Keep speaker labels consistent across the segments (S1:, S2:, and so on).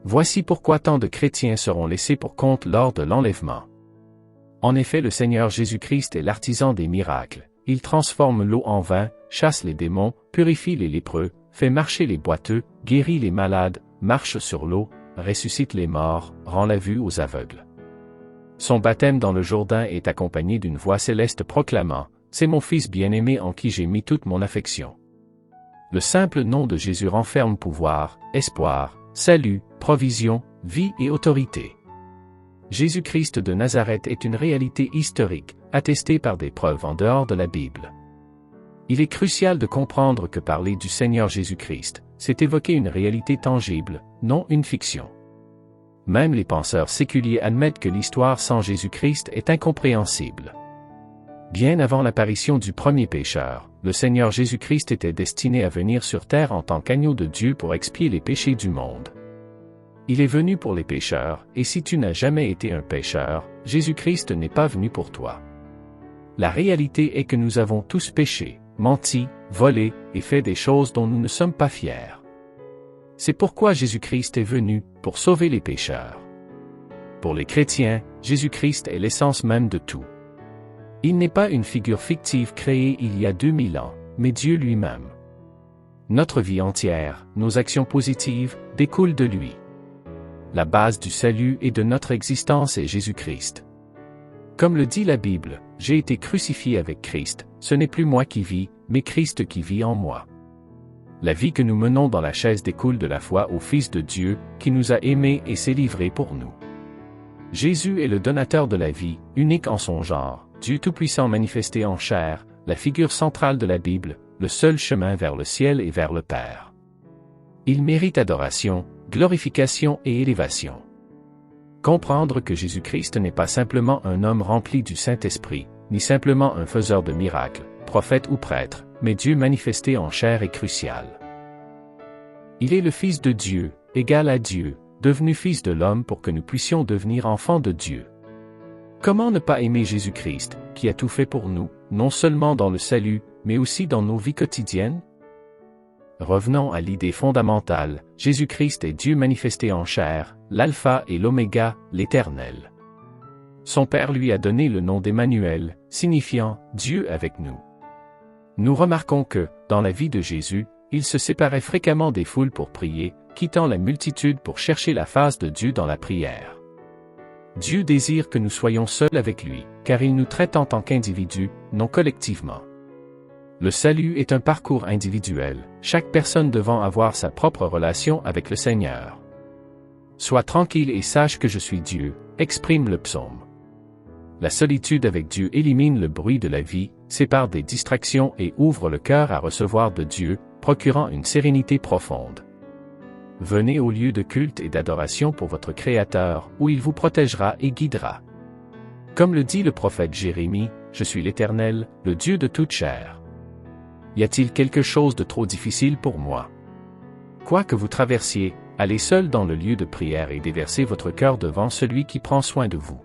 S1: Voici pourquoi tant de chrétiens seront laissés pour compte lors de l'enlèvement. En effet, le Seigneur Jésus-Christ est l'artisan des miracles. Il transforme l'eau en vin, chasse les démons, purifie les lépreux, fait marcher les boiteux, guérit les malades, marche sur l'eau, ressuscite les morts, rend la vue aux aveugles. Son baptême dans le Jourdain est accompagné d'une voix céleste proclamant « C'est mon Fils bien-aimé en qui j'ai mis toute mon affection ». Le simple nom de Jésus renferme pouvoir, espoir, salut, provision, vie et autorité. Jésus-Christ de Nazareth est une réalité historique, attestée par des preuves en dehors de la Bible. Il est crucial de comprendre que parler du Seigneur Jésus-Christ, c'est évoquer une réalité tangible, non une fiction. Même les penseurs séculiers admettent que l'histoire sans Jésus-Christ est incompréhensible. Bien avant l'apparition du premier pécheur, le Seigneur Jésus-Christ était destiné à venir sur terre en tant qu'agneau de Dieu pour expier les péchés du monde. Il est venu pour les pécheurs, et si tu n'as jamais été un pécheur, Jésus-Christ n'est pas venu pour toi. La réalité est que nous avons tous péché, menti, volé, et fait des choses dont nous ne sommes pas fiers. C'est pourquoi Jésus-Christ est venu, pour sauver les pécheurs. Pour les chrétiens, Jésus-Christ est l'essence même de tout. Il n'est pas une figure fictive créée il y a 2000 ans, mais Dieu lui-même. Notre vie entière, nos actions positives, découlent de lui. La base du salut et de notre existence est Jésus-Christ. Comme le dit la Bible, « J'ai été crucifié avec Christ, ce n'est plus moi qui vis, mais Christ qui vit en moi. » La vie que nous menons dans la chaise découle de la foi au Fils de Dieu, qui nous a aimés et s'est livré pour nous. Jésus est le donateur de la vie, unique en son genre, Dieu Tout-Puissant manifesté en chair, la figure centrale de la Bible, le seul chemin vers le ciel et vers le Père. Il mérite adoration, glorification et élévation. Comprendre que Jésus-Christ n'est pas simplement un homme rempli du Saint-Esprit, ni simplement un faiseur de miracles, prophète ou prêtre, mais Dieu manifesté en chair est crucial. Il est le Fils de Dieu, égal à Dieu, devenu Fils de l'homme pour que nous puissions devenir enfants de Dieu. Comment ne pas aimer Jésus-Christ, qui a tout fait pour nous, non seulement dans le salut, mais aussi dans nos vies quotidiennes? Revenons à l'idée fondamentale, Jésus-Christ est Dieu manifesté en chair, l'alpha et l'oméga, l'Éternel. Son Père lui a donné le nom d'Emmanuel, signifiant « Dieu avec nous ». Nous remarquons que, dans la vie de Jésus, il se séparait fréquemment des foules pour prier, quittant la multitude pour chercher la face de Dieu dans la prière. Dieu désire que nous soyons seuls avec lui, car il nous traite en tant qu'individus, non collectivement. Le salut est un parcours individuel, chaque personne devant avoir sa propre relation avec le Seigneur. Sois tranquille et sache que je suis Dieu, exprime le psaume. La solitude avec Dieu élimine le bruit de la vie, sépare des distractions et ouvre le cœur à recevoir de Dieu, procurant une sérénité profonde. Venez au lieu de culte et d'adoration pour votre Créateur, où il vous protégera et guidera. Comme le dit le prophète Jérémie, « Je suis l'Éternel, le Dieu de toute chair. » Y a-t-il quelque chose de trop difficile pour moi? Quoi que vous traversiez, allez seul dans le lieu de prière et déversez votre cœur devant celui qui prend soin de vous.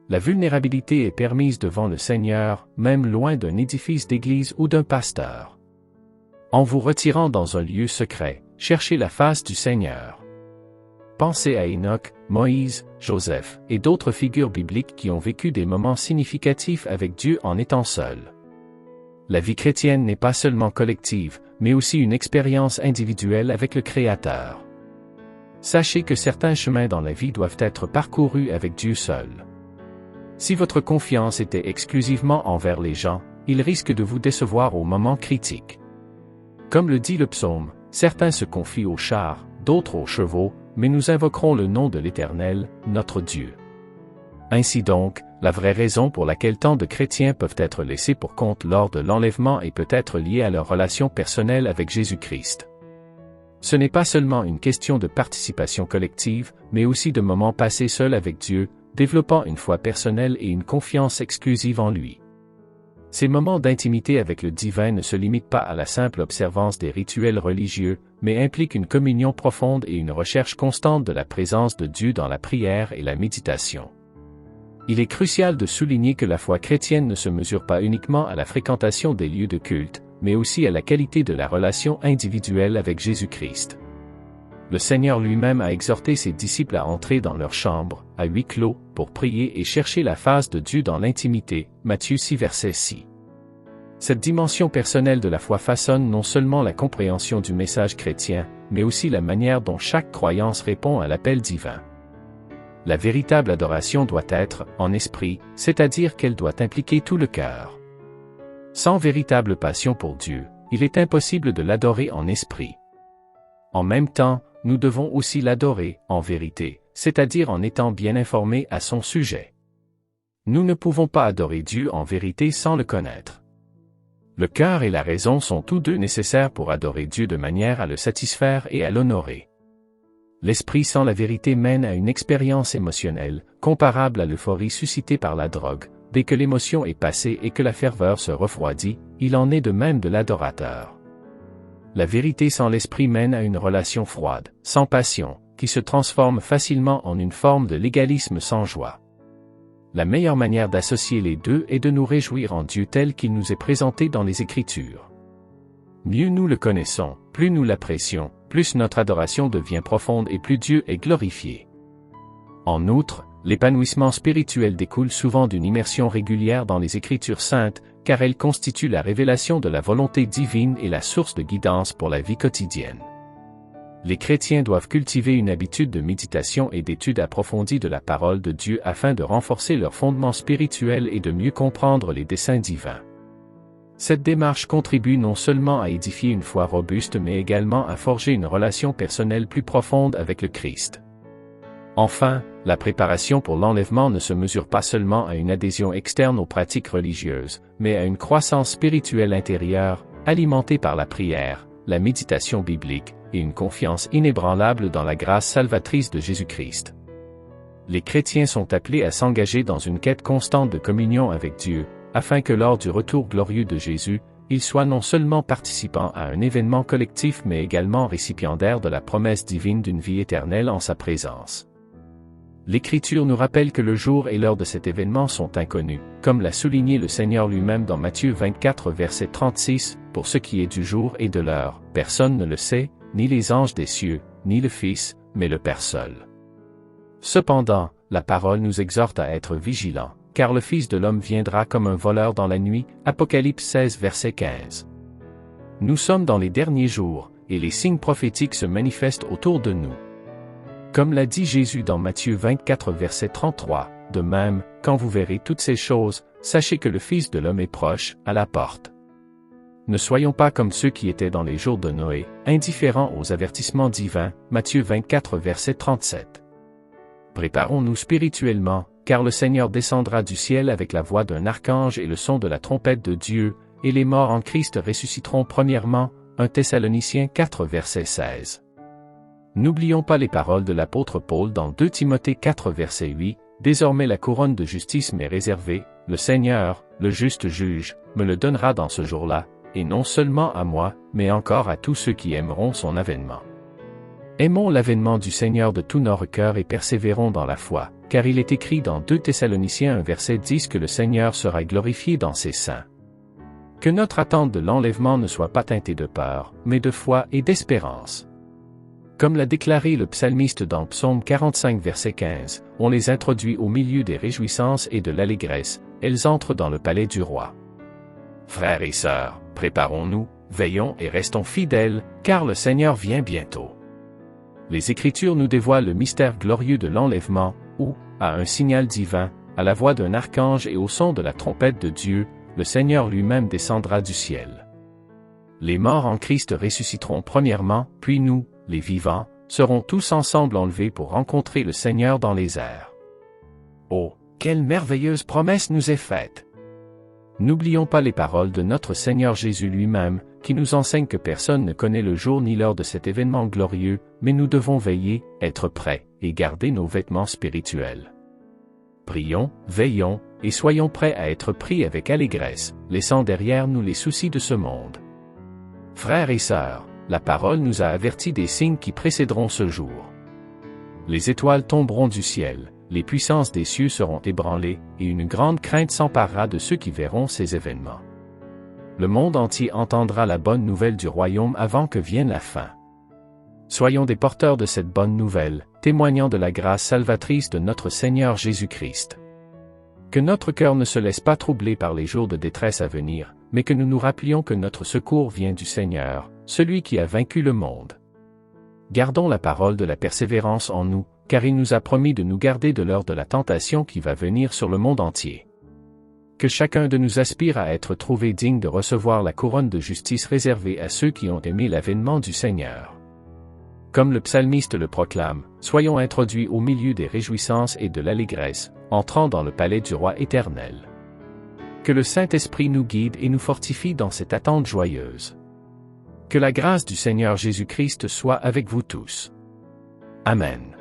S1: La vulnérabilité est permise devant le Seigneur, même loin d'un édifice d'église ou d'un pasteur. En vous retirant dans un lieu secret, cherchez la face du Seigneur. Pensez à Enoch, Moïse, Joseph et d'autres figures bibliques qui ont vécu des moments significatifs avec Dieu en étant seuls. La vie chrétienne n'est pas seulement collective, mais aussi une expérience individuelle avec le Créateur. Sachez que certains chemins dans la vie doivent être parcourus avec Dieu seul. Si votre confiance était exclusivement envers les gens, ils risquent de vous décevoir au moment critique. Comme le dit le psaume, certains se confient aux chars, d'autres aux chevaux, mais nous invoquerons le nom de l'Éternel, notre Dieu. Ainsi donc, la vraie raison pour laquelle tant de chrétiens peuvent être laissés pour compte lors de l'enlèvement est peut-être liée à leur relation personnelle avec Jésus-Christ. Ce n'est pas seulement une question de participation collective, mais aussi de moments passés seuls avec Dieu, développant une foi personnelle et une confiance exclusive en lui. Ces moments d'intimité avec le divin ne se limitent pas à la simple observance des rituels religieux, mais impliquent une communion profonde et une recherche constante de la présence de Dieu dans la prière et la méditation. Il est crucial de souligner que la foi chrétienne ne se mesure pas uniquement à la fréquentation des lieux de culte, mais aussi à la qualité de la relation individuelle avec Jésus-Christ. Le Seigneur lui-même a exhorté ses disciples à entrer dans leur chambre, à huis clos, pour prier et chercher la face de Dieu dans l'intimité. Matthieu 6 verset 6. Cette dimension personnelle de la foi façonne non seulement la compréhension du message chrétien, mais aussi la manière dont chaque croyance répond à l'appel divin. La véritable adoration doit être en esprit, c'est-à-dire qu'elle doit impliquer tout le cœur. Sans véritable passion pour Dieu, il est impossible de l'adorer en esprit. En même temps, nous devons aussi l'adorer en vérité, c'est-à-dire en étant bien informés à son sujet. Nous ne pouvons pas adorer Dieu en vérité sans le connaître. Le cœur et la raison sont tous deux nécessaires pour adorer Dieu de manière à le satisfaire et à l'honorer. L'esprit sans la vérité mène à une expérience émotionnelle, comparable à l'euphorie suscitée par la drogue. Dès que l'émotion est passée et que la ferveur se refroidit, il en est de même de l'adorateur. La vérité sans l'esprit mène à une relation froide, sans passion, qui se transforme facilement en une forme de légalisme sans joie. La meilleure manière d'associer les deux est de nous réjouir en Dieu tel qu'il nous est présenté dans les Écritures. Mieux nous le connaissons, plus nous l'apprécions, plus notre adoration devient profonde et plus Dieu est glorifié. En outre, l'épanouissement spirituel découle souvent d'une immersion régulière dans les Écritures saintes, car elles constituent la révélation de la volonté divine et la source de guidance pour la vie quotidienne. Les chrétiens doivent cultiver une habitude de méditation et d'étude approfondie de la parole de Dieu afin de renforcer leur fondement spirituel et de mieux comprendre les desseins divins. Cette démarche contribue non seulement à édifier une foi robuste mais également à forger une relation personnelle plus profonde avec le Christ. Enfin, la préparation pour l'enlèvement ne se mesure pas seulement à une adhésion externe aux pratiques religieuses, mais à une croissance spirituelle intérieure, alimentée par la prière, la méditation biblique, et une confiance inébranlable dans la grâce salvatrice de Jésus-Christ. Les chrétiens sont appelés à s'engager dans une quête constante de communion avec Dieu, afin que lors du retour glorieux de Jésus, ils soient non seulement participants à un événement collectif mais également récipiendaires de la promesse divine d'une vie éternelle en sa présence. L'Écriture nous rappelle que le jour et l'heure de cet événement sont inconnus, comme l'a souligné le Seigneur lui-même dans Matthieu 24 verset 36, « Pour ce qui est du jour et de l'heure, personne ne le sait, ni les anges des cieux, ni le Fils, mais le Père seul. » Cependant, la parole nous exhorte à être vigilants, car le Fils de l'homme viendra comme un voleur dans la nuit, Apocalypse 16 verset 15. Nous sommes dans les derniers jours, et les signes prophétiques se manifestent autour de nous. Comme l'a dit Jésus dans Matthieu 24 verset 33, de même, quand vous verrez toutes ces choses, sachez que le Fils de l'homme est proche, à la porte. Ne soyons pas comme ceux qui étaient dans les jours de Noé, indifférents aux avertissements divins, Matthieu 24 verset 37. Préparons-nous spirituellement, car le Seigneur descendra du ciel avec la voix d'un archange et le son de la trompette de Dieu, et les morts en Christ ressusciteront premièrement, 1 Thessaloniciens 4 verset 16. N'oublions pas les paroles de l'apôtre Paul dans 2 Timothée 4 verset 8, « Désormais la couronne de justice m'est réservée, le Seigneur, le juste juge, me le donnera dans ce jour-là, et non seulement à moi, mais encore à tous ceux qui aimeront son avènement. » Aimons l'avènement du Seigneur de tout notre cœur et persévérons dans la foi, car il est écrit dans 2 Thessaloniciens 1 verset 10 que le Seigneur sera glorifié dans ses saints. Que notre attente de l'enlèvement ne soit pas teintée de peur, mais de foi et d'espérance. Comme l'a déclaré le psalmiste dans Psaume 45 verset 15, on les introduit au milieu des réjouissances et de l'allégresse, elles entrent dans le palais du roi. Frères et sœurs, préparons-nous, veillons et restons fidèles, car le Seigneur vient bientôt. Les Écritures nous dévoilent le mystère glorieux de l'enlèvement, où, à un signal divin, à la voix d'un archange et au son de la trompette de Dieu, le Seigneur lui-même descendra du ciel. Les morts en Christ ressusciteront premièrement, puis nous, les vivants, seront tous ensemble enlevés pour rencontrer le Seigneur dans les airs. Oh, quelle merveilleuse promesse nous est faite! N'oublions pas les paroles de notre Seigneur Jésus lui-même, qui nous enseigne que personne ne connaît le jour ni l'heure de cet événement glorieux, mais nous devons veiller, être prêts, et garder nos vêtements spirituels. Prions, veillons, et soyons prêts à être pris avec allégresse, laissant derrière nous les soucis de ce monde. Frères et sœurs, la parole nous a avertis des signes qui précéderont ce jour. Les étoiles tomberont du ciel, les puissances des cieux seront ébranlées, et une grande crainte s'emparera de ceux qui verront ces événements. Le monde entier entendra la bonne nouvelle du royaume avant que vienne la fin. Soyons des porteurs de cette bonne nouvelle, témoignant de la grâce salvatrice de notre Seigneur Jésus-Christ. Que notre cœur ne se laisse pas troubler par les jours de détresse à venir, mais que nous nous rappelions que notre secours vient du Seigneur, celui qui a vaincu le monde. Gardons la parole de la persévérance en nous, car il nous a promis de nous garder de l'heure de la tentation qui va venir sur le monde entier. Que chacun de nous aspire à être trouvé digne de recevoir la couronne de justice réservée à ceux qui ont aimé l'avènement du Seigneur. Comme le psalmiste le proclame, soyons introduits au milieu des réjouissances et de l'allégresse, entrant dans le palais du roi éternel. Que le Saint-Esprit nous guide et nous fortifie dans cette attente joyeuse. Que la grâce du Seigneur Jésus-Christ soit avec vous tous. Amen.